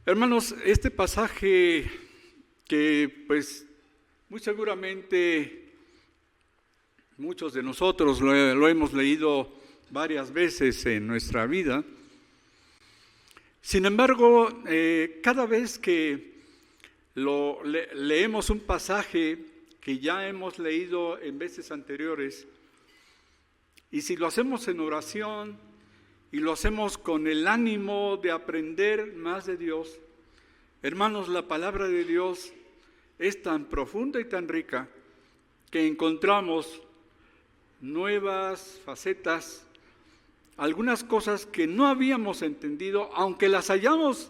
Hermanos, este pasaje que pues muy seguramente muchos de nosotros lo hemos leído varias veces en nuestra vida. Sin embargo, cada vez que leemos un pasaje que ya hemos leído en veces anteriores, y si lo hacemos en oración y lo hacemos con el ánimo de aprender más de Dios, hermanos, la palabra de Dios es tan profunda y tan rica que encontramos nuevas facetas, algunas cosas que no habíamos entendido, aunque las hayamos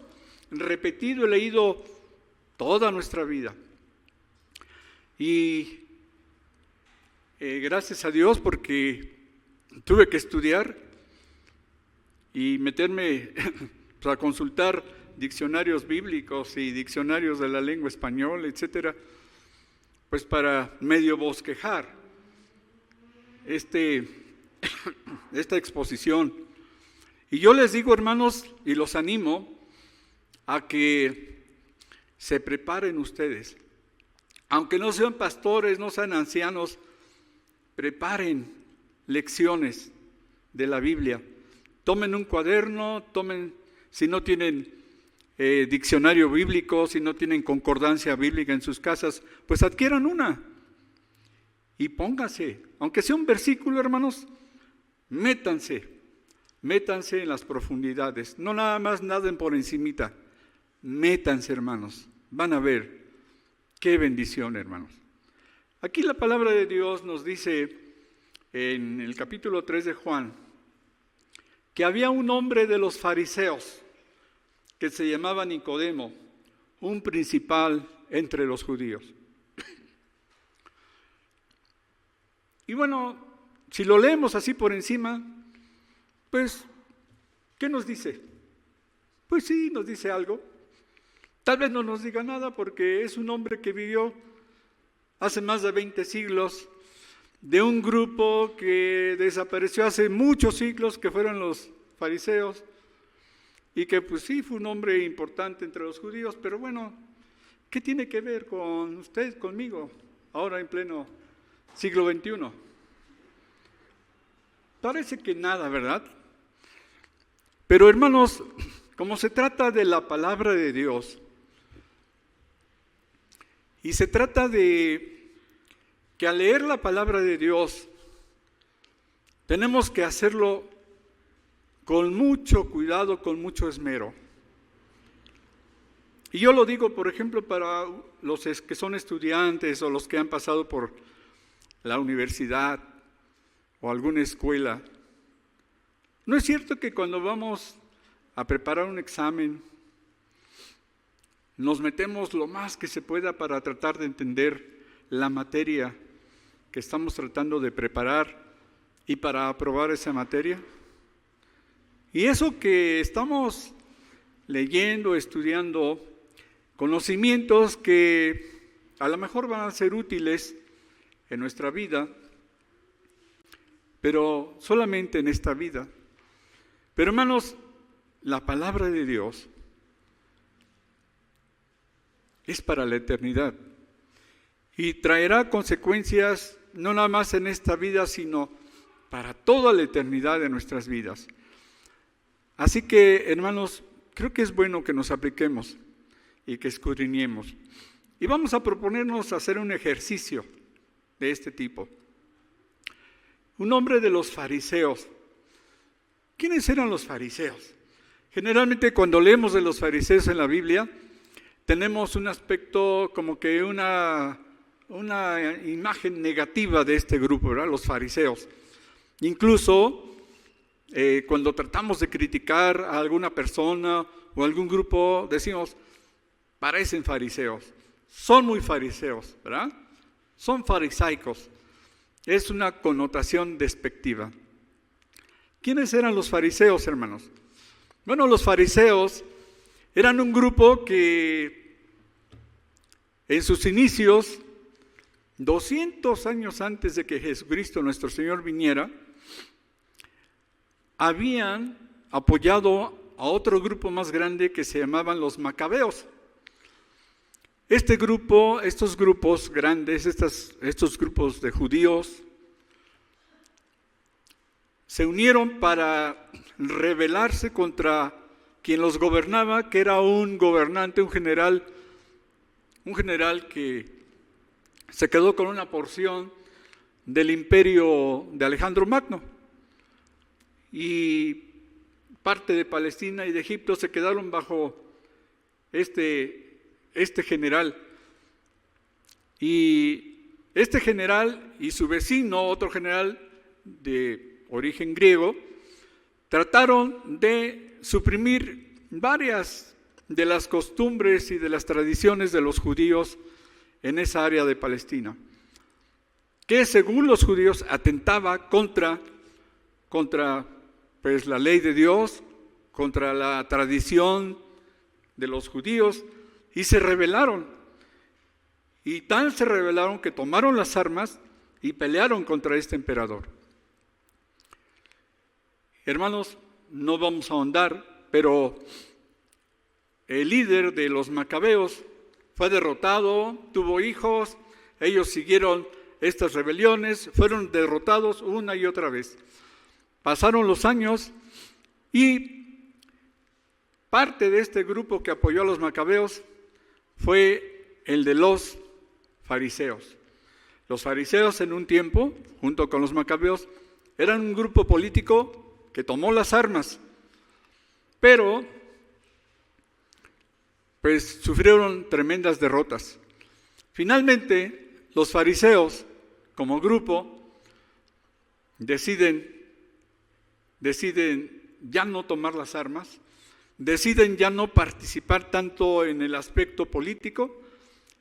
repetido y leído toda nuestra vida. Y gracias a Dios, porque tuve que estudiar y meterme a consultar diccionarios bíblicos y diccionarios de la lengua española, etcétera, pues para medio bosquejar esta exposición. Y yo les digo, hermanos, y los animo a que se preparen ustedes. Aunque no sean pastores, no sean ancianos, preparen lecciones de la Biblia. Tomen un cuaderno, si no tienen diccionario bíblico, si no tienen concordancia bíblica en sus casas, pues adquieran una y pónganse, aunque sea un versículo, hermanos, métanse en las profundidades, no nada más naden por encimita, métanse, hermanos, van a ver qué bendición, hermanos. Aquí la palabra de Dios nos dice en el capítulo 3 de Juan que había un hombre de los fariseos que se llamaba Nicodemo, un principal entre los judíos. Y bueno, si lo leemos así por encima, pues, ¿qué nos dice? Pues sí, nos dice algo. Tal vez no nos diga nada porque es un hombre que vivió hace más de 20 siglos, de un grupo que desapareció hace muchos siglos, que fueron los fariseos, y que pues sí, fue un hombre importante entre los judíos, pero bueno, ¿qué tiene que ver con usted, conmigo, ahora en pleno siglo XXI? Parece que nada, ¿verdad? Pero hermanos, como se trata de la palabra de Dios, y se trata de que al leer la palabra de Dios, tenemos que hacerlo con mucho cuidado, con mucho esmero. Y yo lo digo, por ejemplo, para los que son estudiantes o los que han pasado por la universidad o alguna escuela. ¿No es cierto que cuando vamos a preparar un examen, nos metemos lo más que se pueda para tratar de entender la materia que estamos tratando de preparar y para aprobar esa materia? Y eso que estamos leyendo, estudiando, conocimientos que a lo mejor van a ser útiles en nuestra vida, pero solamente en esta vida. Pero hermanos, la palabra de Dios es para la eternidad y traerá consecuencias no nada más en esta vida, sino para toda la eternidad de nuestras vidas. Así que, hermanos, creo que es bueno que nos apliquemos y que escudriñemos. Y vamos a proponernos hacer un ejercicio de este tipo. Un hombre de los fariseos. ¿Quiénes eran los fariseos? Generalmente cuando leemos de los fariseos en la Biblia, tenemos un aspecto como que una imagen negativa de este grupo, ¿verdad? Los fariseos. Incluso cuando tratamos de criticar a alguna persona o algún grupo, decimos, parecen fariseos, son muy fariseos, ¿verdad? Son farisaicos. Es una connotación despectiva. ¿Quiénes eran los fariseos, hermanos? Bueno, los fariseos eran un grupo que en sus inicios, 200 años antes de que Jesucristo nuestro Señor viniera, habían apoyado a otro grupo más grande que se llamaban los macabeos. Este grupo, estos grupos grandes, estos grupos de judíos, se unieron para rebelarse contra quien los gobernaba, que era un gobernante, un general que se quedó con una porción del imperio de Alejandro Magno. Y parte de Palestina y de Egipto se quedaron bajo este general. Y este general y su vecino, otro general de origen griego, trataron de suprimir varias de las costumbres y de las tradiciones de los judíos en esa área de Palestina, que según los judíos atentaba contra pues, la ley de Dios, contra la tradición de los judíos, y se rebelaron. Y tal se rebelaron que tomaron las armas y pelearon contra este emperador. Hermanos, no vamos a ahondar, pero el líder de los macabeos fue derrotado, tuvo hijos, ellos siguieron estas rebeliones, fueron derrotados una y otra vez. Pasaron los años y parte de este grupo que apoyó a los macabeos fue el de los fariseos. Los fariseos en un tiempo, junto con los macabeos, eran un grupo político que tomó las armas, pero pues sufrieron tremendas derrotas. Finalmente, los fariseos, como grupo, deciden ya no tomar las armas, deciden ya no participar tanto en el aspecto político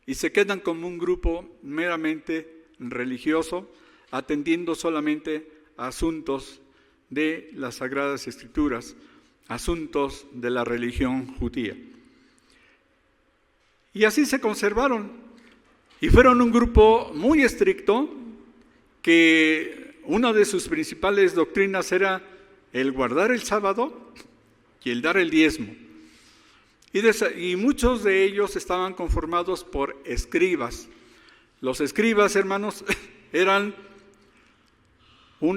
y se quedan como un grupo meramente religioso, atendiendo solamente a asuntos de las Sagradas Escrituras, asuntos de la religión judía. Y así se conservaron y fueron un grupo muy estricto que una de sus principales doctrinas era el guardar el sábado y el dar el diezmo. Y muchos de ellos estaban conformados por escribas. Los escribas, hermanos, eran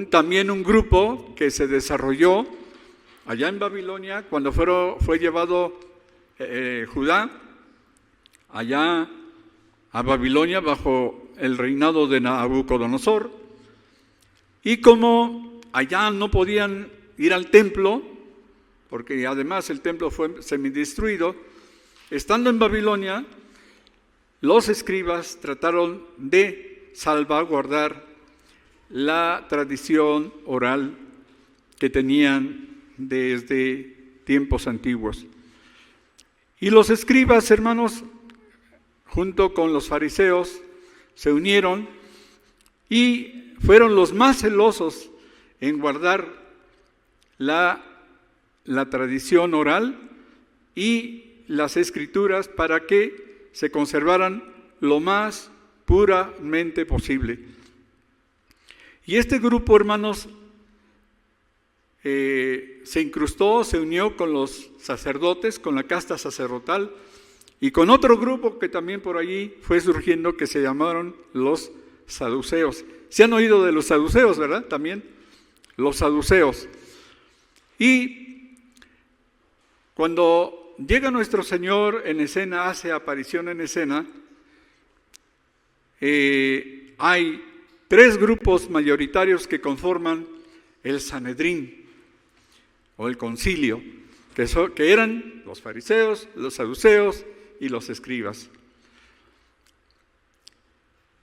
también un grupo que se desarrolló allá en Babilonia cuando fue llevado Judá allá a Babilonia bajo el reinado de Nabucodonosor. Y como allá no podían ir al templo, porque además el templo fue semidestruido, estando en Babilonia, los escribas trataron de salvaguardar la tradición oral que tenían desde tiempos antiguos. Y los escribas, hermanos, junto con los fariseos, se unieron y fueron los más celosos en guardar la tradición oral y las escrituras para que se conservaran lo más puramente posible. Y este grupo, hermanos, se incrustó, se unió con los sacerdotes, con la casta sacerdotal y con otro grupo que también por allí fue surgiendo que se llamaron los saduceos. ¿Se han oído de los saduceos, verdad? También los saduceos. Y cuando llega nuestro Señor en escena, hace aparición en escena, hay 3 grupos mayoritarios que conforman el Sanedrín o el concilio, que eran los fariseos, los saduceos y los escribas.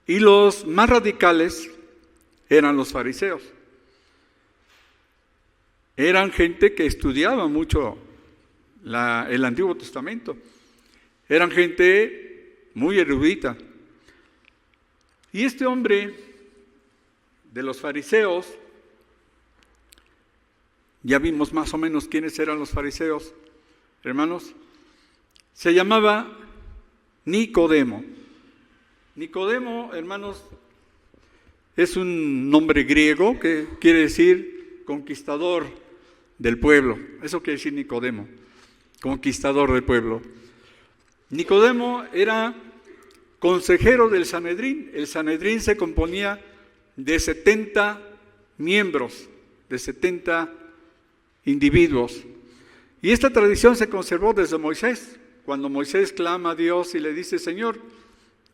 Y los más radicales eran los fariseos. Eran gente que estudiaba mucho el Antiguo Testamento. Eran gente muy erudita. Y este hombre de los fariseos, ya vimos más o menos quiénes eran los fariseos, hermanos, se llamaba Nicodemo. Nicodemo, hermanos, es un nombre griego que quiere decir conquistador del pueblo. Eso quiere decir Nicodemo, conquistador del pueblo. Nicodemo era consejero del Sanedrín. El Sanedrín se componía de 70 miembros, de 70 individuos. Y esta tradición se conservó desde Moisés, cuando Moisés clama a Dios y le dice: Señor,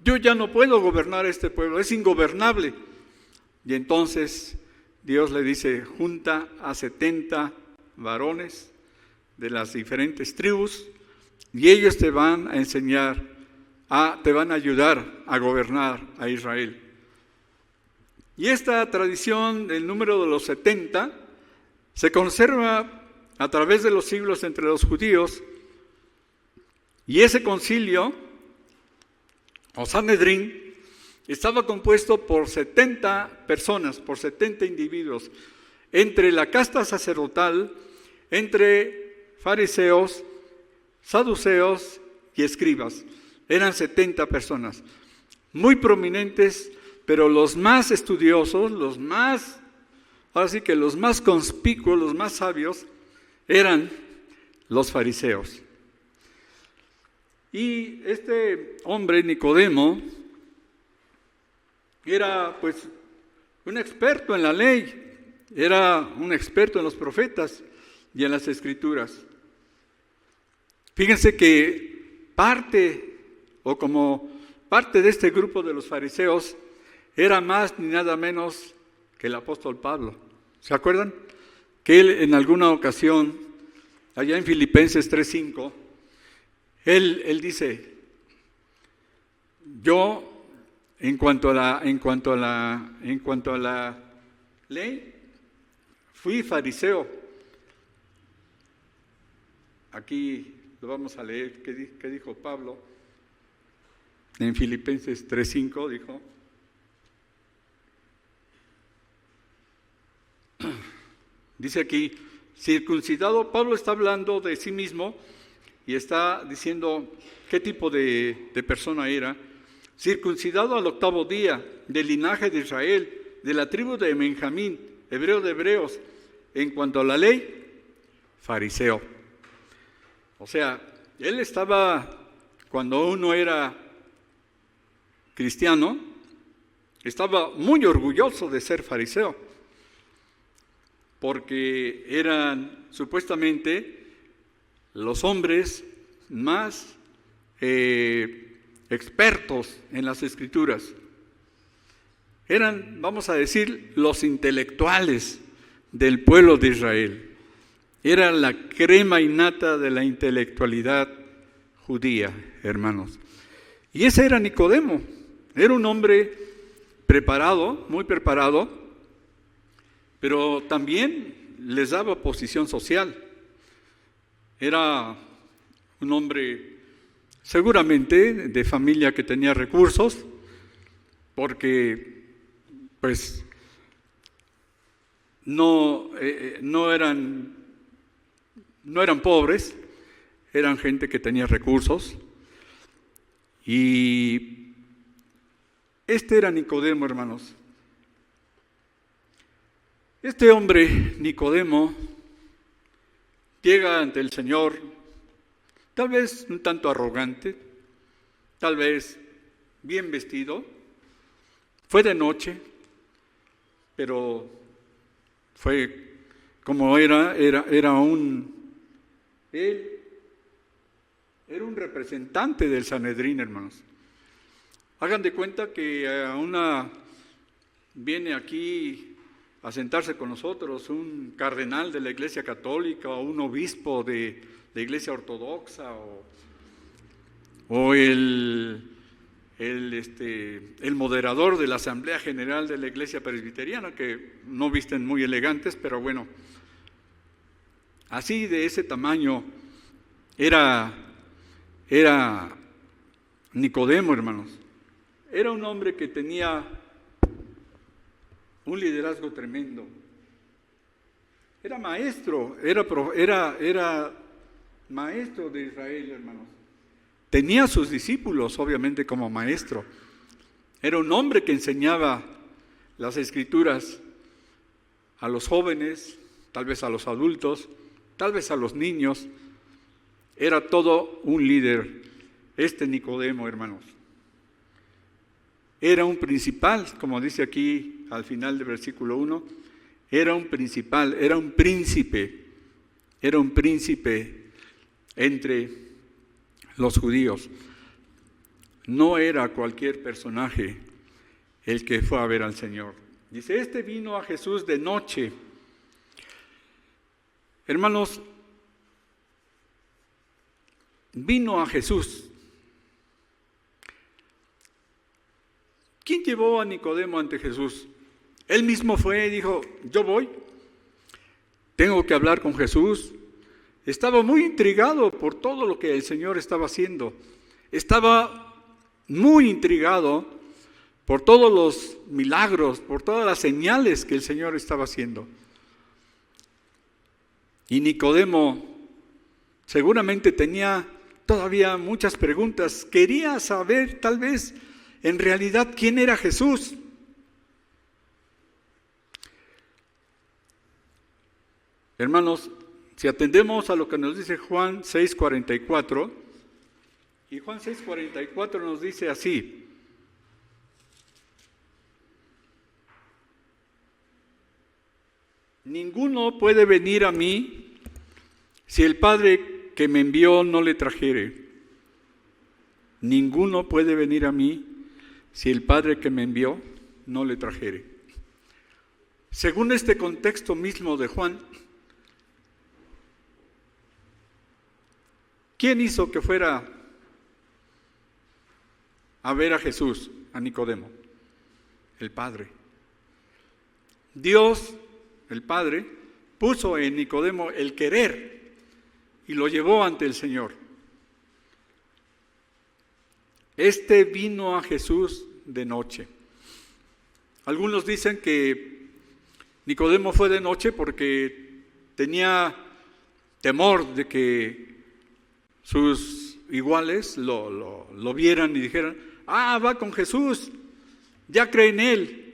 yo ya no puedo gobernar este pueblo, es ingobernable. Y entonces Dios le dice: junta a 70 varones de las diferentes tribus y ellos te van a enseñar, te van a ayudar a gobernar a Israel. Y esta tradición del número de los 70 se conserva a través de los siglos entre los judíos, y ese concilio, o Sanedrín, estaba compuesto por 70 personas, por 70 individuos, entre la casta sacerdotal, entre fariseos, saduceos y escribas. Eran 70 personas, muy prominentes, pero los más estudiosos, los más conspicuos, los más sabios, eran los fariseos. Y este hombre, Nicodemo, era pues un experto en la ley, era un experto en los profetas y en las escrituras. Fíjense que como parte de este grupo de los fariseos era más ni nada menos que el apóstol Pablo. ¿Se acuerdan? Que él en alguna ocasión, allá en Filipenses 3:5, él dice: yo en cuanto a la ley fui fariseo. Aquí lo vamos a leer. ¿Qué dijo Pablo? En Filipenses 3:5 dijo: dice aquí, circuncidado. Pablo está hablando de sí mismo y está diciendo qué tipo de persona era. Circuncidado al 8º día, del linaje de Israel, de la tribu de Benjamín, hebreo de hebreos, en cuanto a la ley, fariseo. O sea, él estaba, cuando uno era cristiano, estaba muy orgulloso de ser fariseo, porque eran supuestamente los hombres más expertos en las escrituras. Eran, vamos a decir, los intelectuales del pueblo de Israel. Era la crema innata de la intelectualidad judía, hermanos. Y ese era Nicodemo. Era un hombre preparado, muy preparado, pero también les daba posición social. Era un hombre seguramente de familia que tenía recursos, porque pues no eran pobres, eran gente que tenía recursos. Y este era Nicodemo, hermanos. Este hombre, Nicodemo, llega ante el Señor, tal vez un tanto arrogante, tal vez bien vestido. Fue de noche, pero fue como él era un representante del Sanedrín, hermanos. Hagan de cuenta que viene aquí a sentarse con nosotros un cardenal de la Iglesia Católica o un obispo de la Iglesia Ortodoxa o el moderador de la Asamblea General de la Iglesia Presbiteriana, que no visten muy elegantes, pero bueno, así de ese tamaño era Nicodemo, hermanos. Era un hombre que tenía un liderazgo tremendo. Era maestro, era maestro de Israel, hermanos. Tenía a sus discípulos, obviamente, como maestro. Era un hombre que enseñaba las Escrituras a los jóvenes, tal vez a los adultos, tal vez a los niños. Era todo un líder, Nicodemo, hermanos. Era un principal, como dice aquí al final del versículo 1, era un principal, era un príncipe entre los judíos. No era cualquier personaje el que fue a ver al Señor. Dice, vino a Jesús de noche. Hermanos, vino a Jesús. ¿Quién llevó a Nicodemo ante Jesús? Él mismo fue y dijo, yo voy, tengo que hablar con Jesús. Estaba muy intrigado por todo lo que el Señor estaba haciendo. Estaba muy intrigado por todos los milagros, por todas las señales que el Señor estaba haciendo. Y Nicodemo seguramente tenía todavía muchas preguntas. Quería saber, tal vez, en realidad, quién era Jesús. Hermanos, si atendemos a lo que nos dice Juan 6:44, y Juan 6:44 nos dice así: ninguno puede venir a mí si el Padre que me envió no le trajere. Ninguno puede venir a mí si el Padre que me envió no le trajere. Según este contexto mismo de Juan, ¿quién hizo que fuera a ver a Jesús, a Nicodemo? El Padre. Dios, el Padre, puso en Nicodemo el querer y lo llevó ante el Señor. Vino a Jesús de noche. Algunos dicen que Nicodemo fue de noche porque tenía temor de que sus iguales lo vieran y dijeran, va con Jesús, ya cree en él.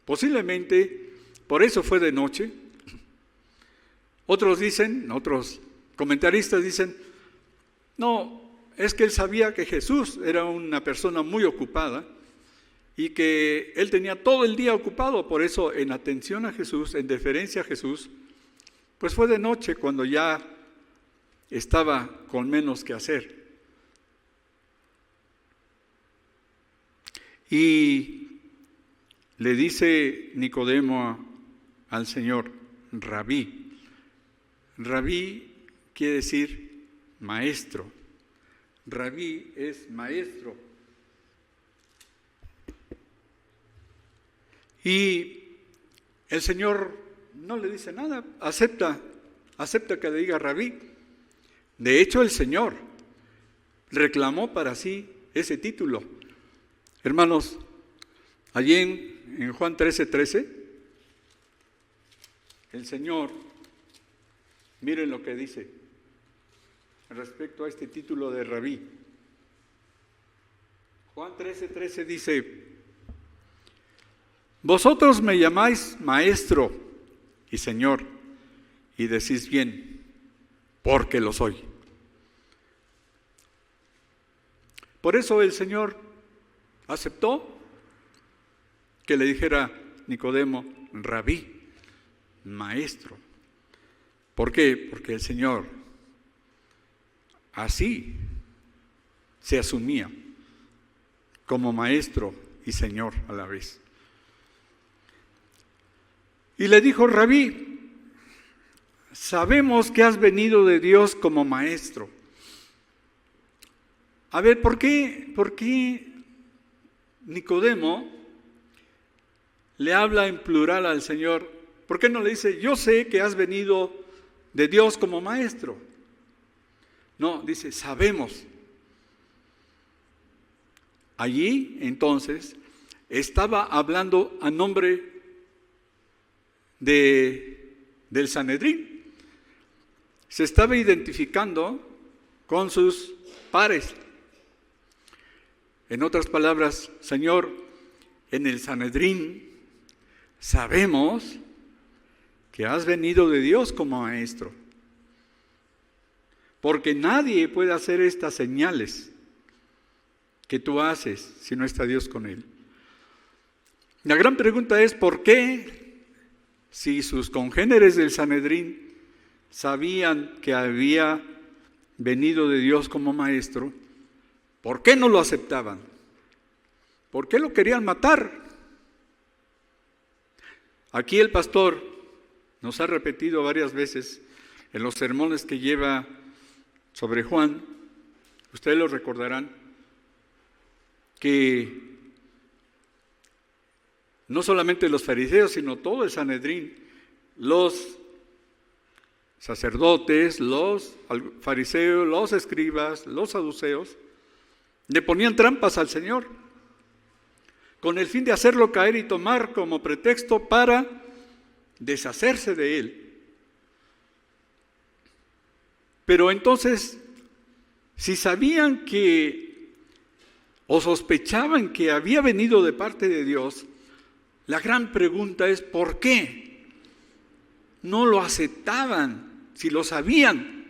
Posiblemente por eso fue de noche. Otros comentaristas dicen, no, es que él sabía que Jesús era una persona muy ocupada y que él tenía todo el día ocupado, por eso en atención a Jesús, en deferencia a Jesús, pues fue de noche cuando ya estaba con menos que hacer. Y le dice Nicodemo al Señor, Rabí. Rabí quiere decir maestro. Rabí es maestro. Y el Señor no le dice nada, acepta que le diga Rabí. De hecho, el Señor reclamó para sí ese título. Hermanos, allí en Juan 13:13, el Señor, miren lo que dice respecto a este título de Rabí. Juan 13:13 dice, vosotros me llamáis maestro y Señor, y decís bien, porque lo soy. Por eso el Señor aceptó que le dijera Nicodemo, Rabí, maestro. ¿Por qué? Porque el Señor así se asumía como maestro y Señor a la vez. Y le dijo, Rabí, sabemos que has venido de Dios como maestro. A ver, ¿por qué Nicodemo le habla en plural al Señor? ¿Por qué no le dice, yo sé que has venido de Dios como maestro? No, dice, sabemos. Allí, entonces, estaba hablando a nombre del Sanedrín. Se estaba identificando con sus pares. En otras palabras, Señor, en el Sanedrín sabemos que has venido de Dios como maestro. porque nadie puede hacer estas señales que tú haces si no está Dios con él. La gran pregunta es, ¿por qué, si sus congéneres del Sanedrín sabían que había venido de Dios como maestro, por qué no lo aceptaban? ¿Por qué lo querían matar? Aquí el pastor nos ha repetido varias veces en los sermones que lleva sobre Juan, ustedes lo recordarán, que no solamente los fariseos, sino todo el Sanedrín, los sacerdotes, los fariseos, los escribas, los saduceos, le ponían trampas al Señor, con el fin de hacerlo caer y tomar como pretexto para deshacerse de él. Pero entonces, si sabían que o sospechaban que había venido de parte de Dios, la gran pregunta es, ¿por qué no lo aceptaban si lo sabían?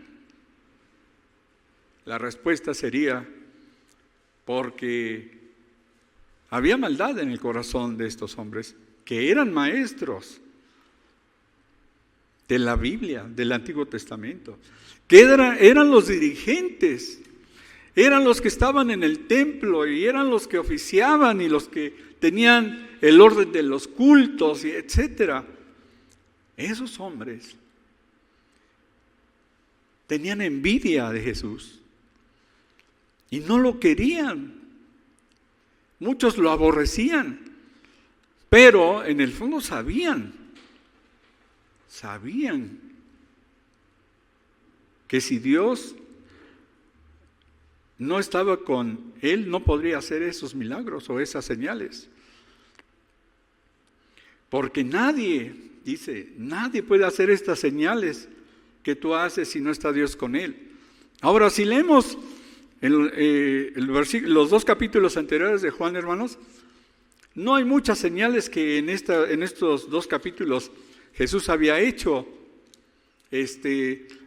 La respuesta sería, porque había maldad en el corazón de estos hombres, que eran maestros de la Biblia, del Antiguo Testamento, que eran los dirigentes, eran los que estaban en el templo y eran los que oficiaban y los que tenían el orden de los cultos, y etcétera. Esos hombres tenían envidia de Jesús y no lo querían. Muchos lo aborrecían, pero en el fondo sabían que si Dios no estaba con él, no podría hacer esos milagros o esas señales. Porque nadie puede hacer estas señales que tú haces si no está Dios con él. Ahora, si leemos los 2 capítulos anteriores de Juan, hermanos, no hay muchas señales que en estos 2 capítulos Jesús había hecho.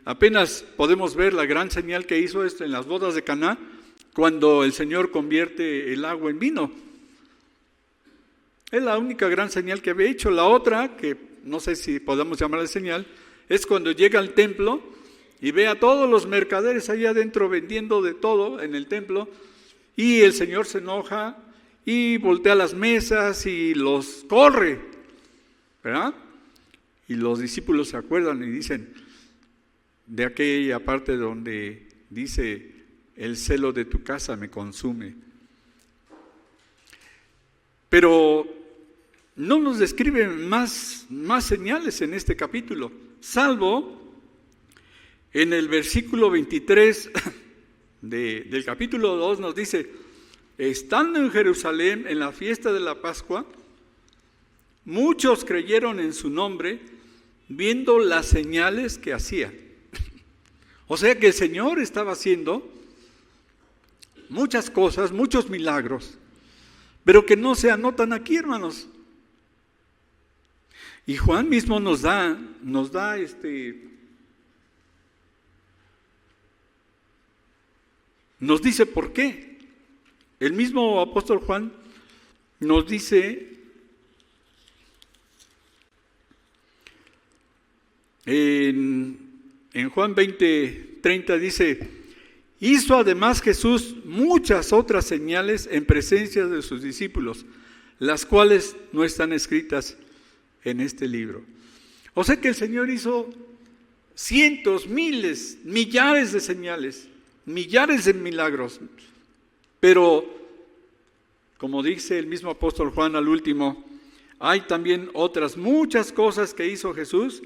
Apenas podemos ver la gran señal que hizo en las bodas de Caná, cuando el Señor convierte el agua en vino. Es la única gran señal que había hecho. La otra, que no sé si podemos llamarla señal, es cuando llega al templo y ve a todos los mercaderes allá adentro vendiendo de todo en el templo, y el Señor se enoja y voltea las mesas y los corre, ¿verdad? Y los discípulos se acuerdan y dicen, de aquella parte donde dice, el celo de tu casa me consume. Pero no nos describen más señales en este capítulo, salvo en el versículo 23 del capítulo 2 nos dice, estando en Jerusalén en la fiesta de la Pascua, muchos creyeron en su nombre, viendo las señales que hacía. O sea que el Señor estaba haciendo muchas cosas, muchos milagros, pero que no se anotan aquí, hermanos. Y Juan mismo nos da nos dice por qué. El mismo apóstol Juan nos dice en Juan 20:30 dice, hizo además Jesús muchas otras señales en presencia de sus discípulos, las cuales no están escritas en este libro. O sea que el Señor hizo cientos, miles, millares de señales, millares de milagros, pero como dice el mismo apóstol Juan al último, hay también otras muchas cosas que hizo Jesús,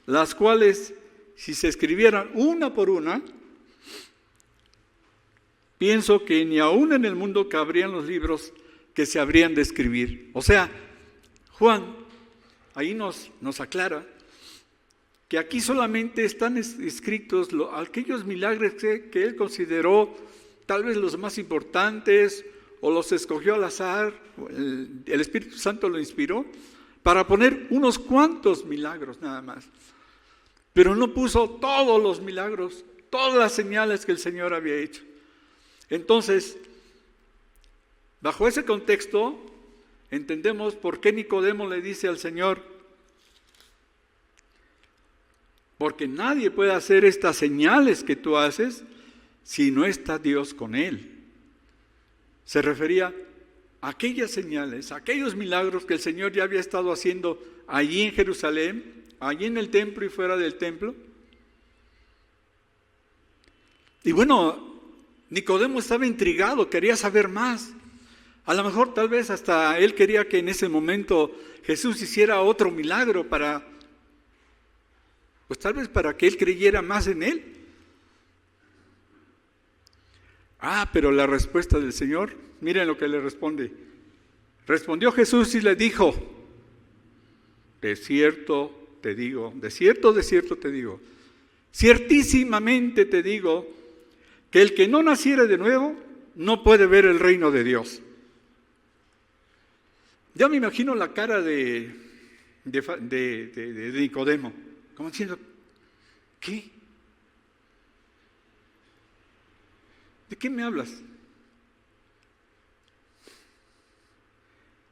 las cuales si se escribieran una por una, pienso que ni aún en el mundo cabrían los libros que se habrían de escribir. O sea, Juan ahí nos aclara que aquí solamente están escritos aquellos milagros que él consideró tal vez los más importantes o los escogió al azar, el Espíritu Santo lo inspiró para poner unos cuantos milagros nada más. Pero no puso todos los milagros todas las señales que el Señor había hecho. Entonces, bajo ese contexto, entendemos por qué Nicodemo le dice al Señor: porque nadie puede hacer estas señales que tú haces si no está Dios con él. Se refería a aquellas señales, a aquellos milagros que el Señor ya había estado haciendo allí en Jerusalén, allí en el templo y fuera del templo. Y bueno, Nicodemo estaba intrigado, quería saber más. A lo mejor tal vez hasta él quería que en ese momento Jesús hiciera otro milagro pues tal vez para que él creyera más en él. Pero la respuesta del Señor, miren lo que le responde. Respondió Jesús y le dijo: de cierto te digo, de cierto te digo, ciertísimamente te digo, que el que no naciere de nuevo no puede ver el reino de Dios. Ya me imagino la cara de Nicodemo, como diciendo: ¿qué? ¿De qué me hablas?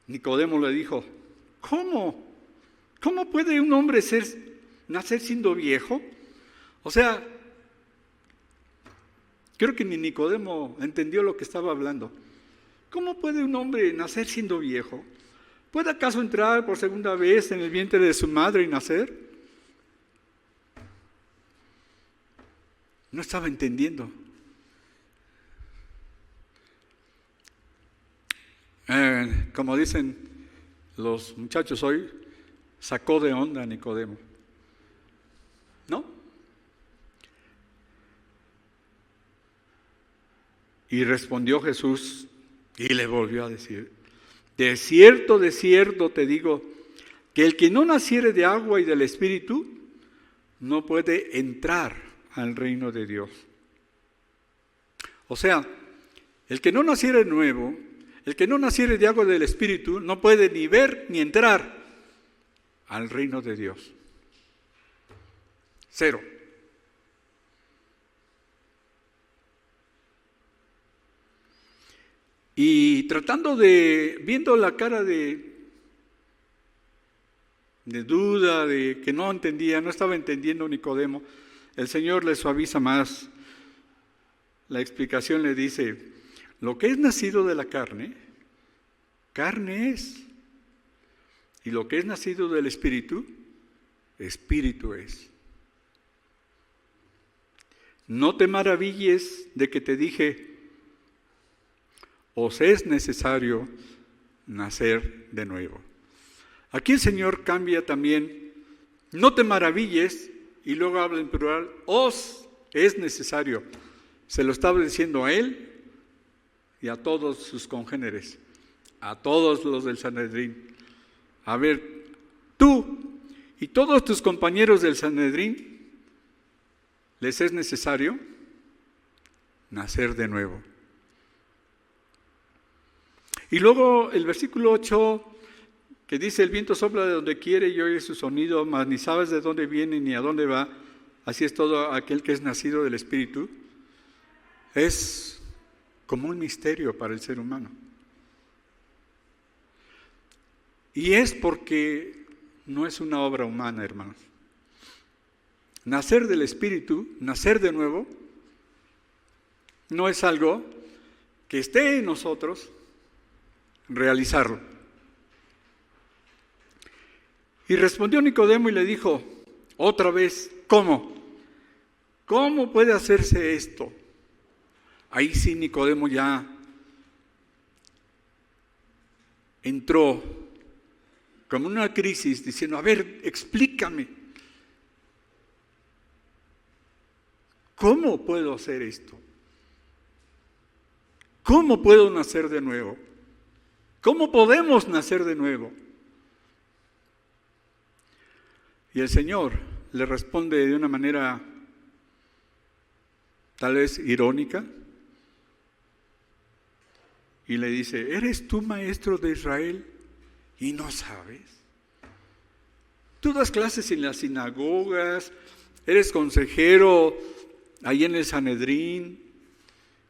Nicodemo le dijo: ¿cómo? ¿Cómo puede un hombre nacer siendo viejo? O sea, creo que ni Nicodemo entendió lo que estaba hablando. ¿Cómo puede un hombre nacer siendo viejo? ¿Puede acaso entrar por segunda vez en el vientre de su madre y nacer? No estaba entendiendo. Como dicen los muchachos hoy, sacó de onda a Nicodemo, ¿no? Y respondió Jesús y le volvió a decir: de cierto te digo, que el que no naciere de agua y del Espíritu no puede entrar al reino de Dios. O sea, el que no naciere de nuevo, el que no naciere de agua y del Espíritu, no puede ni ver ni entrar al reino de Dios. Cero. Y viendo la cara de duda, de que no entendía, no estaba entendiendo Nicodemo, el Señor le suaviza más la explicación, le dice: lo que es nacido de la carne, carne es. Y lo que es nacido del Espíritu, Espíritu es. No te maravilles de que te dije: os es necesario nacer de nuevo. Aquí el Señor cambia también: no te maravilles, y luego habla en plural, os es necesario. Se lo estaba diciendo a él y a todos sus congéneres, a todos los del Sanedrín. A ver, tú y todos tus compañeros del Sanedrín, ¿les es necesario nacer de nuevo? Y luego el versículo 8, que dice: el viento sopla de donde quiere y oye su sonido, mas ni sabes de dónde viene ni a dónde va. Así es todo aquel que es nacido del Espíritu. Es como un misterio para el ser humano. Y es porque no es una obra humana, hermanos. Nacer del Espíritu, nacer de nuevo, no es algo que esté en nosotros realizarlo. Y respondió Nicodemo y le dijo otra vez: ¿cómo? ¿Cómo puede hacerse esto? Ahí sí Nicodemo ya entró como una crisis, diciendo: a ver, explícame. ¿Cómo puedo hacer esto? ¿Cómo puedo nacer de nuevo? ¿Cómo podemos nacer de nuevo? Y el Señor le responde de una manera tal vez irónica y le dice: ¿eres tú maestro de Israel y no sabes? Tú das clases en las sinagogas, eres consejero ahí en el Sanedrín,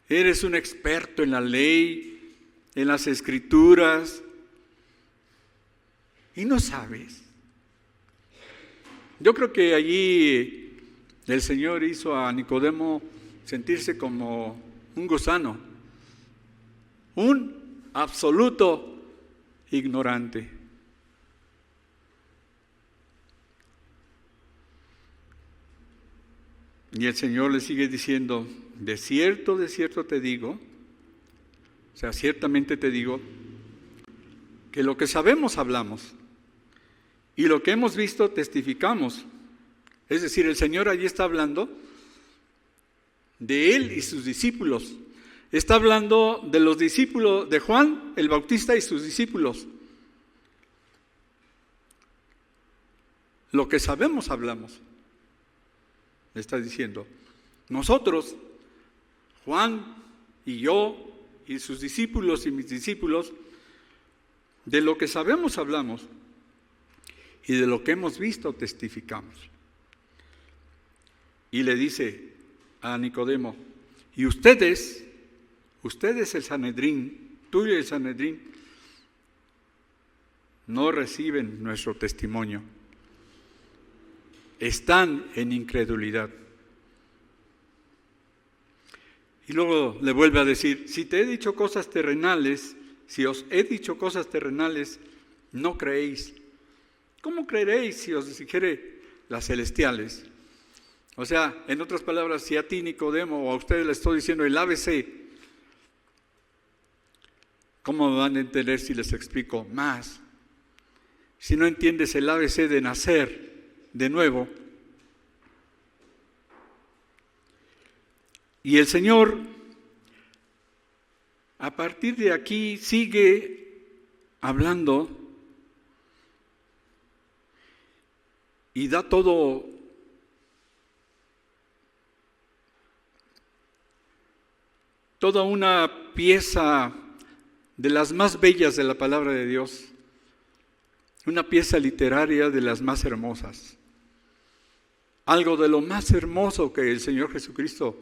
eres un experto en la ley, en las escrituras, y no sabes. Yo creo que allí el Señor hizo a Nicodemo sentirse como un gusano, un absoluto ignorante. Y el Señor le sigue diciendo, de cierto te digo, o sea, ciertamente te digo, que lo que sabemos hablamos, y lo que hemos visto testificamos. Es decir, el Señor allí está hablando de Él y sus discípulos. Está hablando de los discípulos de Juan el Bautista y sus discípulos. Lo que sabemos hablamos. Le está diciendo, nosotros, Juan y yo y sus discípulos y mis discípulos, de lo que sabemos hablamos y de lo que hemos visto testificamos. Y le dice a Nicodemo, y ustedes el Sanedrín, tú y el Sanedrín, no reciben nuestro testimonio. Están en incredulidad. Y luego le vuelve a decir, si te he dicho cosas terrenales, si os he dicho cosas terrenales, no creéis. ¿Cómo creeréis si os dijere las celestiales? O sea, en otras palabras, si a ti, Nicodemo, o a ustedes les estoy diciendo el ABC, ¿cómo van a entender si les explico más? Si no entiendes el ABC de nacer de nuevo. Y el Señor, a partir de aquí, sigue hablando y da toda una pieza de las más bellas de la palabra de Dios, una pieza literaria de las más hermosas, algo de lo más hermoso que el Señor Jesucristo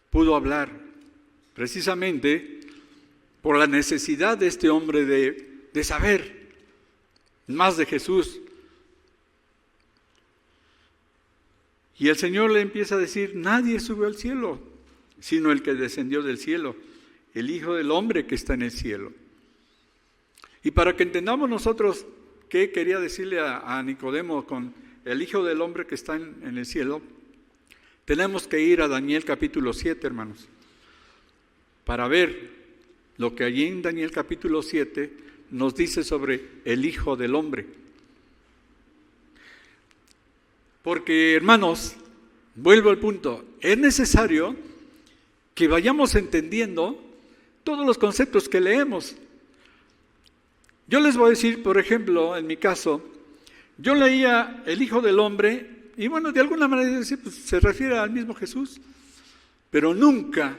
pudo hablar, precisamente por la necesidad de este hombre de saber más de Jesús. Y el Señor le empieza a decir, nadie subió al cielo, sino el que descendió del cielo, el Hijo del Hombre que está en el cielo. Y para que entendamos nosotros qué quería decirle a Nicodemo con el Hijo del Hombre que está en el cielo, tenemos que ir a Daniel capítulo 7, hermanos, para ver lo que allí en Daniel capítulo 7 nos dice sobre el Hijo del Hombre. Porque, hermanos, vuelvo al punto, es necesario que vayamos entendiendo todos los conceptos que leemos. Yo les voy a decir, por ejemplo, en mi caso, yo leía el Hijo del Hombre y bueno, de alguna manera pues, se refiere al mismo Jesús, pero nunca,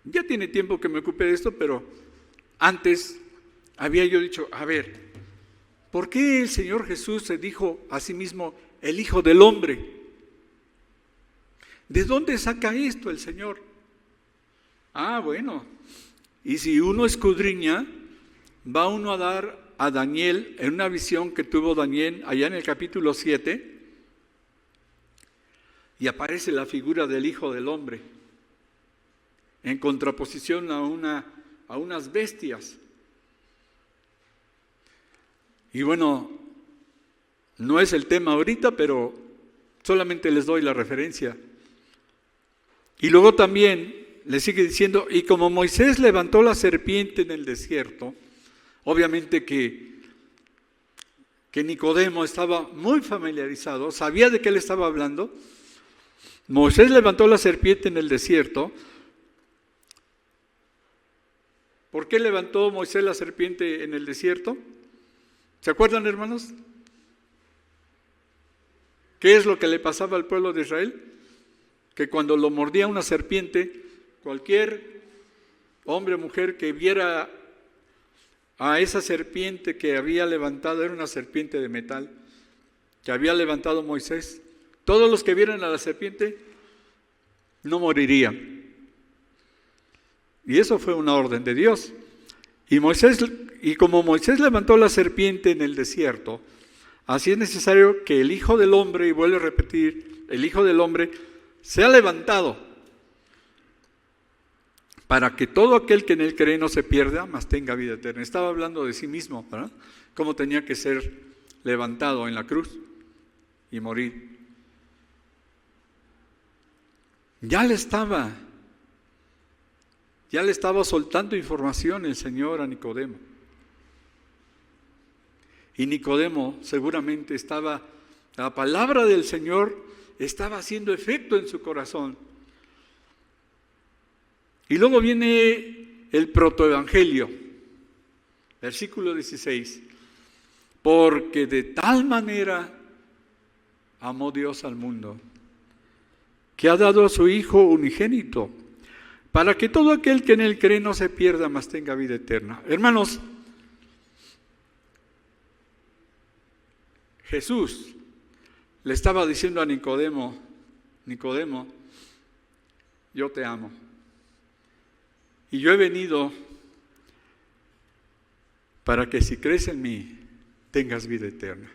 ya tiene tiempo que me ocupé de esto, pero antes había yo dicho, a ver, ¿por qué el Señor Jesús se dijo a sí mismo el Hijo del Hombre? ¿De dónde saca esto el Señor? Ah, bueno, y si uno escudriña, va uno a dar a Daniel, en una visión que tuvo Daniel allá en el capítulo 7, y aparece la figura del Hijo del Hombre, en contraposición a unas bestias. Y bueno, no es el tema ahorita, pero solamente les doy la referencia. Y luego también le sigue diciendo, y como Moisés levantó la serpiente en el desierto, obviamente que Nicodemo estaba muy familiarizado, sabía de qué le estaba hablando. Moisés levantó la serpiente en el desierto. ¿Por qué levantó Moisés la serpiente en el desierto? ¿Se acuerdan, hermanos? ¿Qué es lo que le pasaba al pueblo de Israel? Que cuando lo mordía una serpiente, cualquier hombre o mujer que viera a esa serpiente que había levantado, era una serpiente de metal, que había levantado Moisés, Todos los que vieran a la serpiente no morirían. Y eso fue una orden de Dios. Y como Moisés levantó la serpiente en el desierto, así es necesario que el Hijo del Hombre, y vuelvo a repetir, el Hijo del Hombre sea levantado, para que todo aquel que en él cree no se pierda, mas tenga vida eterna. Estaba hablando de sí mismo, ¿verdad? Cómo tenía que ser levantado en la cruz y morir. Ya le estaba soltando información el Señor a Nicodemo. Y Nicodemo seguramente la palabra del Señor estaba haciendo efecto en su corazón. Y luego viene el protoevangelio, versículo 16. Porque de tal manera amó Dios al mundo, que ha dado a su Hijo unigénito, para que todo aquel que en él cree no se pierda, mas tenga vida eterna. Hermanos, Jesús le estaba diciendo a Nicodemo, Nicodemo, yo te amo. Y yo he venido para que si crees en mí, tengas vida eterna.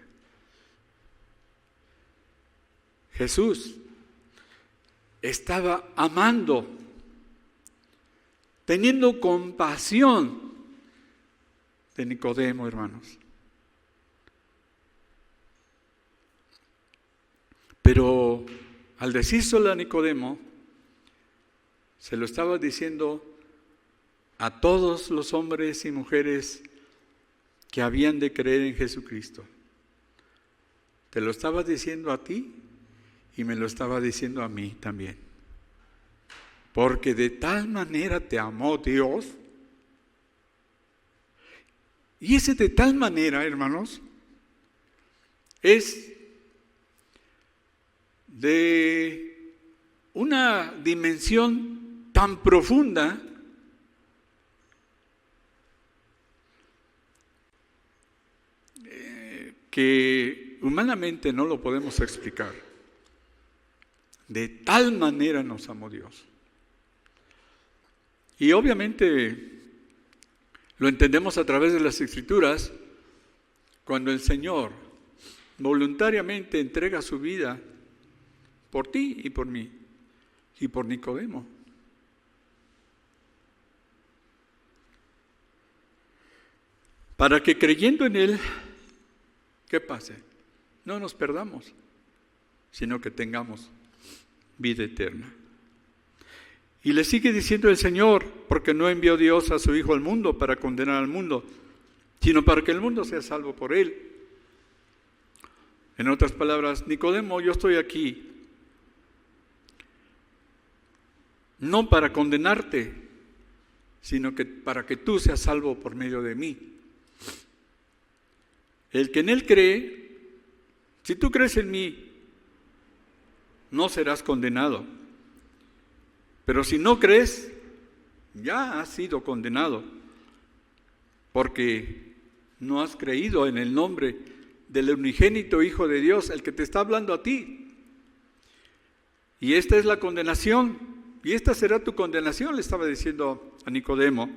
Jesús estaba amando, teniendo compasión de Nicodemo, hermanos. Pero al decírselo a Nicodemo, se lo estaba diciendo a todos los hombres y mujeres que habían de creer en Jesucristo. Te lo estaba diciendo a ti y me lo estaba diciendo a mí también. Porque de tal manera te amó Dios. Y ese de tal manera, hermanos, es de una dimensión tan profunda que humanamente no lo podemos explicar. De tal manera nos amó Dios. Y obviamente lo entendemos a través de las Escrituras, cuando el Señor voluntariamente entrega su vida por ti y por mí, y por Nicodemo. Para que creyendo en Él, ¿qué pase? No nos perdamos, sino que tengamos vida eterna. Y le sigue diciendo el Señor, porque no envió Dios a su Hijo al mundo para condenar al mundo, sino para que el mundo sea salvo por Él. En otras palabras, Nicodemo, yo estoy aquí no para condenarte, sino que para que tú seas salvo por medio de mí. El que en Él cree, si tú crees en mí, no serás condenado. Pero si no crees, ya has sido condenado, porque no has creído en el nombre del unigénito Hijo de Dios, el que te está hablando a ti. Y esta es la condenación, y esta será tu condenación, le estaba diciendo a Nicodemo,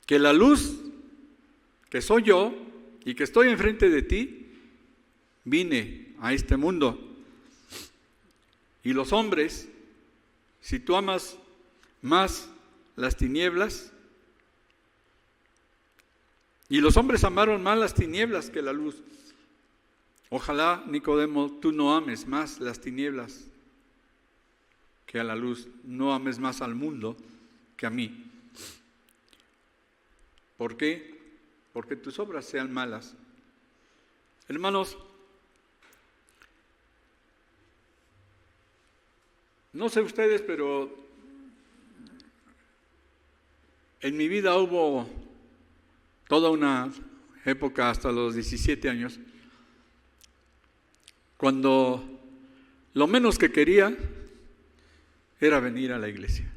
que la luz que soy yo y que estoy enfrente de ti, vine a este mundo. Y los hombres, si tú amas más las tinieblas, y los hombres amaron más las tinieblas que la luz. Ojalá, Nicodemo, tú no ames más las tinieblas que a la luz, no ames más al mundo que a mí. ¿Por qué? Porque tus obras sean malas. Hermanos, no sé ustedes, pero en mi vida hubo toda una época hasta los 17 años, cuando lo menos que quería era venir a la iglesia.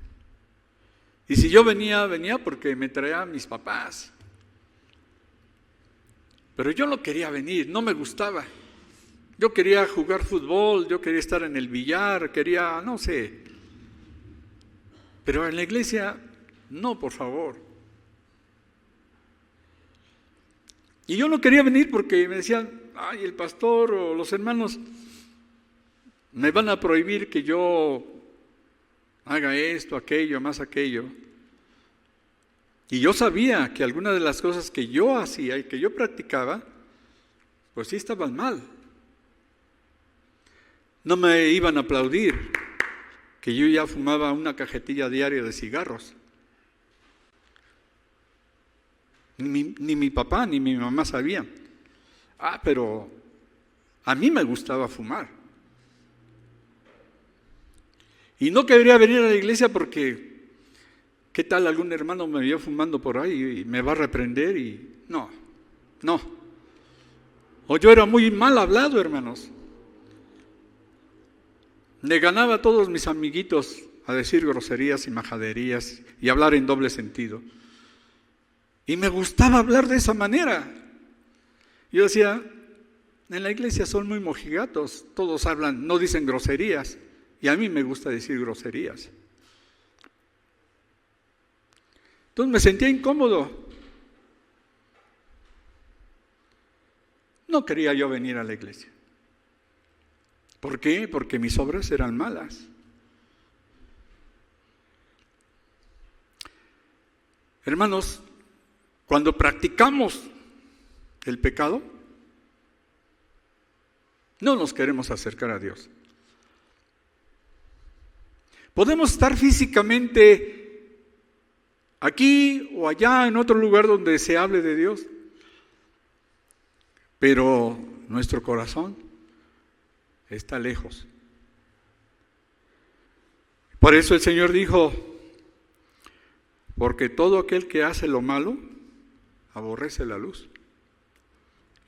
Y si yo venía porque me traían mis papás. Pero yo no quería venir, no me gustaba. Yo quería jugar fútbol, yo quería estar en el billar, quería, no sé. Pero en la iglesia, no, por favor. Y yo no quería venir porque me decían, ay, el pastor o los hermanos me van a prohibir que yo haga esto, aquello, más aquello. Y yo sabía que algunas de las cosas que yo hacía y que yo practicaba, pues sí estaban mal. No me iban a aplaudir que yo ya fumaba una cajetilla diaria de cigarros. Ni mi papá ni mi mamá sabían. Pero a mí me gustaba fumar. Y no quería venir a la iglesia porque, ¿qué tal algún hermano me vio fumando por ahí y me va a reprender? Y no. O yo era muy mal hablado, hermanos. Le ganaba a todos mis amiguitos a decir groserías y majaderías y hablar en doble sentido. Y me gustaba hablar de esa manera. Yo decía, en la iglesia son muy mojigatos, todos hablan, no dicen groserías, y a mí me gusta decir groserías. Entonces me sentía incómodo. No quería yo venir a la iglesia. ¿Por qué? Porque mis obras eran malas. Hermanos, cuando practicamos el pecado, no nos queremos acercar a Dios. Podemos estar físicamente aquí o allá en otro lugar donde se hable de Dios, pero nuestro corazón está lejos. Por eso el Señor dijo, porque todo aquel que hace lo malo, aborrece la luz.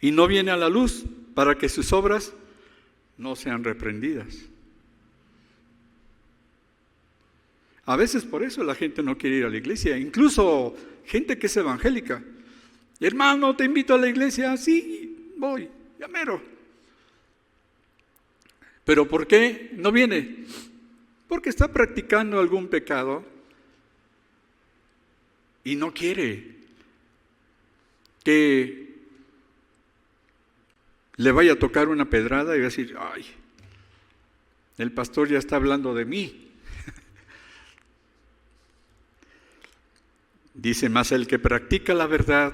Y no viene a la luz para que sus obras no sean reprendidas. A veces por eso la gente no quiere ir a la iglesia, incluso gente que es evangélica. Hermano, te invito a la iglesia, sí, voy, ya mero. ¿Pero por qué no viene? Porque está practicando algún pecado y no quiere que le vaya a tocar una pedrada y va a decir, ay, el pastor ya está hablando de mí. Dice, mas el que practica la verdad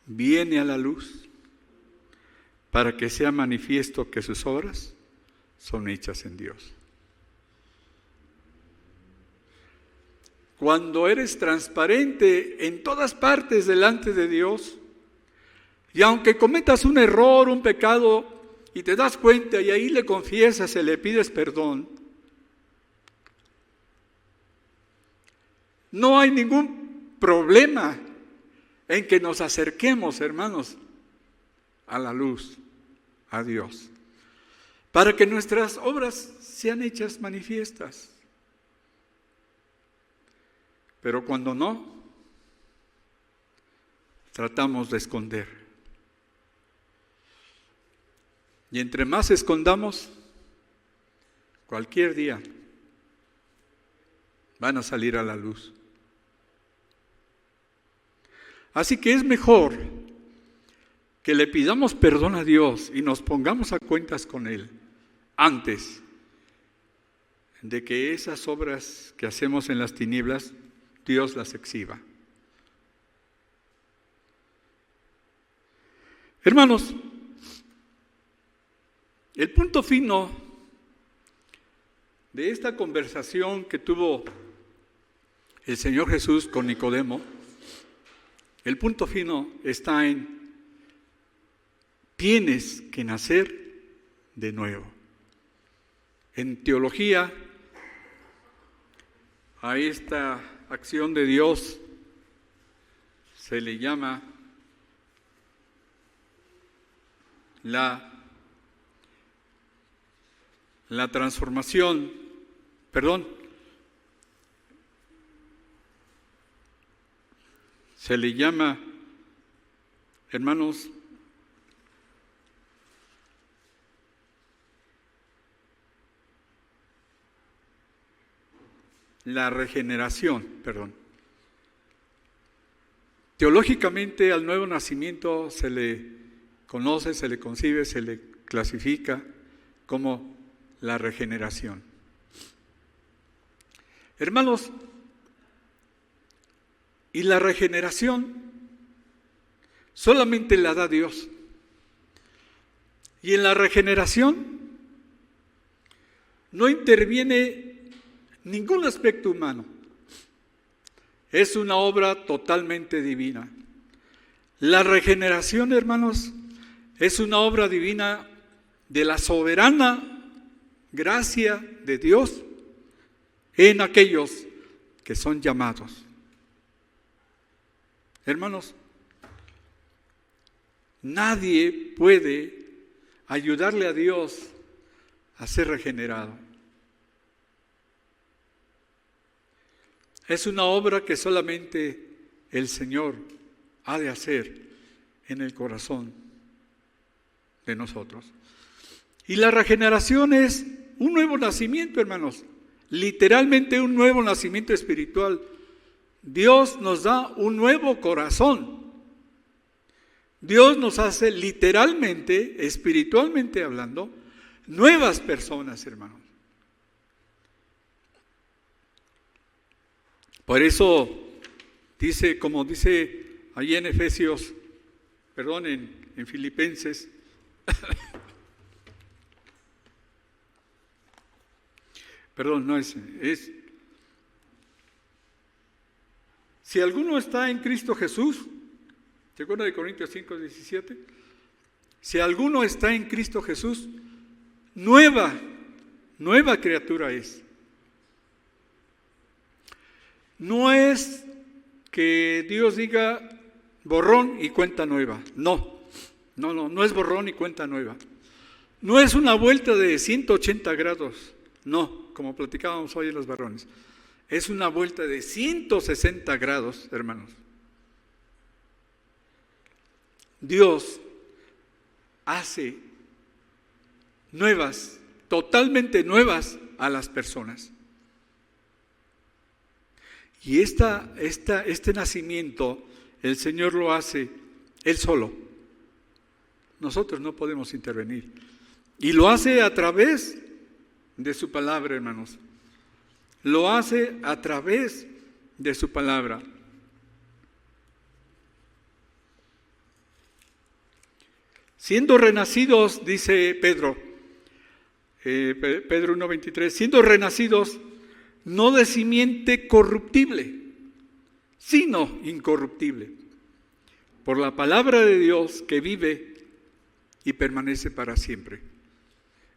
viene a la luz para que sea manifiesto que sus obras son hechas en Dios. Cuando eres transparente en todas partes delante de Dios, y aunque cometas un error, un pecado, y te das cuenta y ahí le confiesas y le pides perdón, no hay ningún problema en que nos acerquemos, hermanos, a la luz, a Dios, para que nuestras obras sean hechas manifiestas. Pero cuando no, tratamos de esconder. Y entre más escondamos, cualquier día van a salir a la luz. Así que es mejor que le pidamos perdón a Dios y nos pongamos a cuentas con Él antes de que esas obras que hacemos en las tinieblas, Dios las exhiba. Hermanos, el punto fino de esta conversación que tuvo el Señor Jesús con Nicodemo, el punto fino está en: tienes que nacer de nuevo. En teología, a esta acción de Dios se le llama la transformación, se le llama, hermanos, la regeneración, Teológicamente al nuevo nacimiento se le conoce, se le concibe, se le clasifica como la regeneración. Hermanos, y la regeneración solamente la da Dios. Y en la regeneración no interviene ningún aspecto humano. Es una obra totalmente divina. La regeneración, hermanos, es una obra divina de la soberana gracia de Dios en aquellos que son llamados. Hermanos, nadie puede ayudarle a Dios a ser regenerado. Es una obra que solamente el Señor ha de hacer en el corazón de nosotros. Y la regeneración es un nuevo nacimiento, hermanos, literalmente un nuevo nacimiento espiritual. Dios nos da un nuevo corazón. Dios nos hace literalmente, espiritualmente hablando, nuevas personas, hermanos. Por eso dice, como dice allí en Efesios, en Filipenses, si alguno está en Cristo Jesús, 2 Corintios 5, 17, si alguno está en Cristo Jesús, nueva criatura es. No es que Dios diga borrón y cuenta nueva. No es borrón y cuenta nueva. No es una vuelta de 180 grados. No, como platicábamos hoy en los varones. Es una vuelta de 160 grados, hermanos. Dios hace nuevas, totalmente nuevas a las personas. Y este nacimiento, el Señor lo hace Él solo. Nosotros no podemos intervenir. Y lo hace a través de su palabra, hermanos. Lo hace a través de su palabra. Siendo renacidos, dice Pedro 1:23, siendo renacidos no de simiente corruptible, sino incorruptible, por la palabra de Dios que vive y permanece para siempre.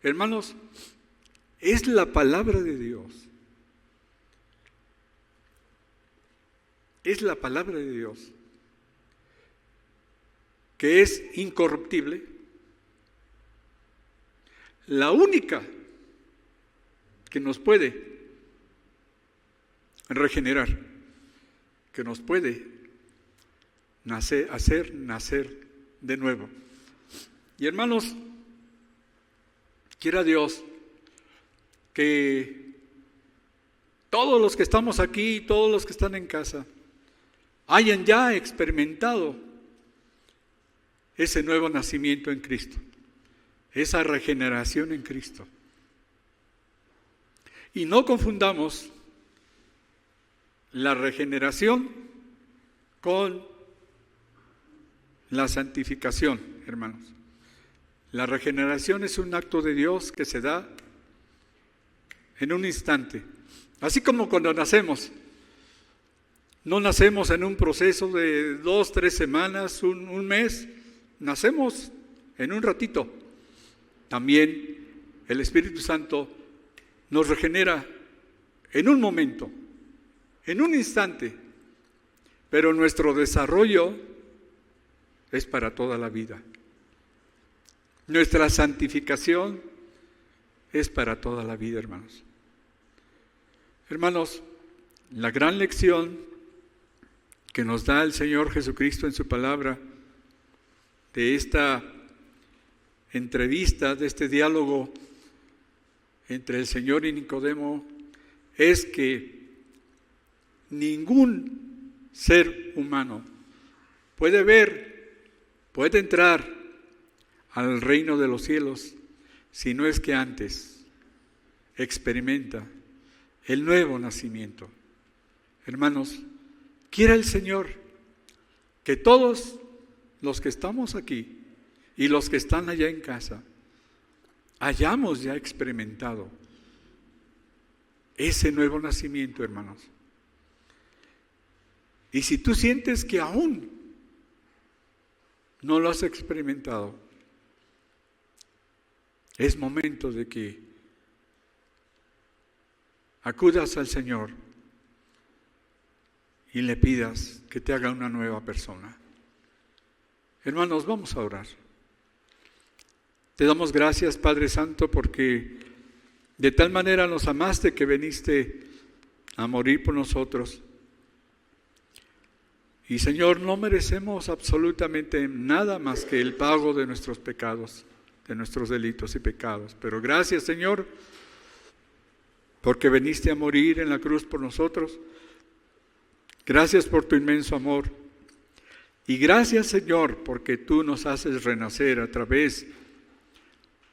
Hermanos, es la palabra de Dios. Es la palabra de Dios que es incorruptible, la única que nos puede regenerar, que nos puede hacer nacer de nuevo. Y hermanos, quiera Dios que todos los que estamos aquí, todos los que están en casa, hayan ya experimentado ese nuevo nacimiento en Cristo, esa regeneración en Cristo. Y no confundamos la regeneración con la santificación, hermanos. La regeneración es un acto de Dios que se da en un instante. Así como cuando nacemos. No nacemos en un proceso de 2, 3 semanas, un mes. Nacemos en un ratito. También el Espíritu Santo nos regenera en un momento, en un instante, pero nuestro desarrollo es para toda la vida. Nuestra santificación es para toda la vida, hermanos. Hermanos, la gran lección que nos da el Señor Jesucristo en su palabra, de esta entrevista, de este diálogo entre el Señor y Nicodemo, es que ningún ser humano puede entrar al reino de los cielos si no es que antes experimenta el nuevo nacimiento. Hermanos, quiera el Señor que todos los que estamos aquí y los que están allá en casa hayamos ya experimentado ese nuevo nacimiento, hermanos. Y si tú sientes que aún no lo has experimentado, es momento de que acudas al Señor y le pidas que te haga una nueva persona. Hermanos, vamos a orar. Te damos gracias, Padre Santo, porque de tal manera nos amaste que viniste a morir por nosotros. Y Señor, no merecemos absolutamente nada más que el pago de nuestros pecados, de nuestros delitos y pecados. Pero gracias, Señor, porque viniste a morir en la cruz por nosotros. Gracias por tu inmenso amor. Y gracias, Señor, porque tú nos haces renacer a través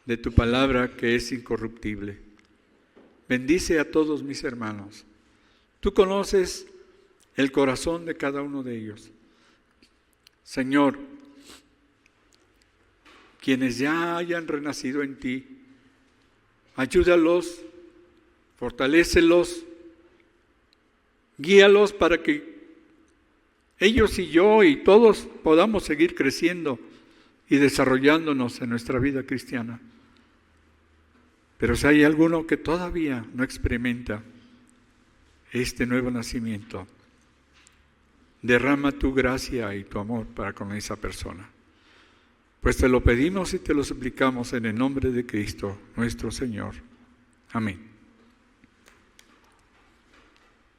de tu palabra que es incorruptible. Bendice a todos mis hermanos. Tú conoces el corazón de cada uno de ellos. Señor, quienes ya hayan renacido en ti, ayúdalos, fortalécelos, guíalos para que ellos y yo y todos podamos seguir creciendo y desarrollándonos en nuestra vida cristiana. Pero si hay alguno que todavía no experimenta este nuevo nacimiento, derrama tu gracia y tu amor para con esa persona. Pues te lo pedimos y te lo suplicamos en el nombre de Cristo, nuestro Señor. Amén.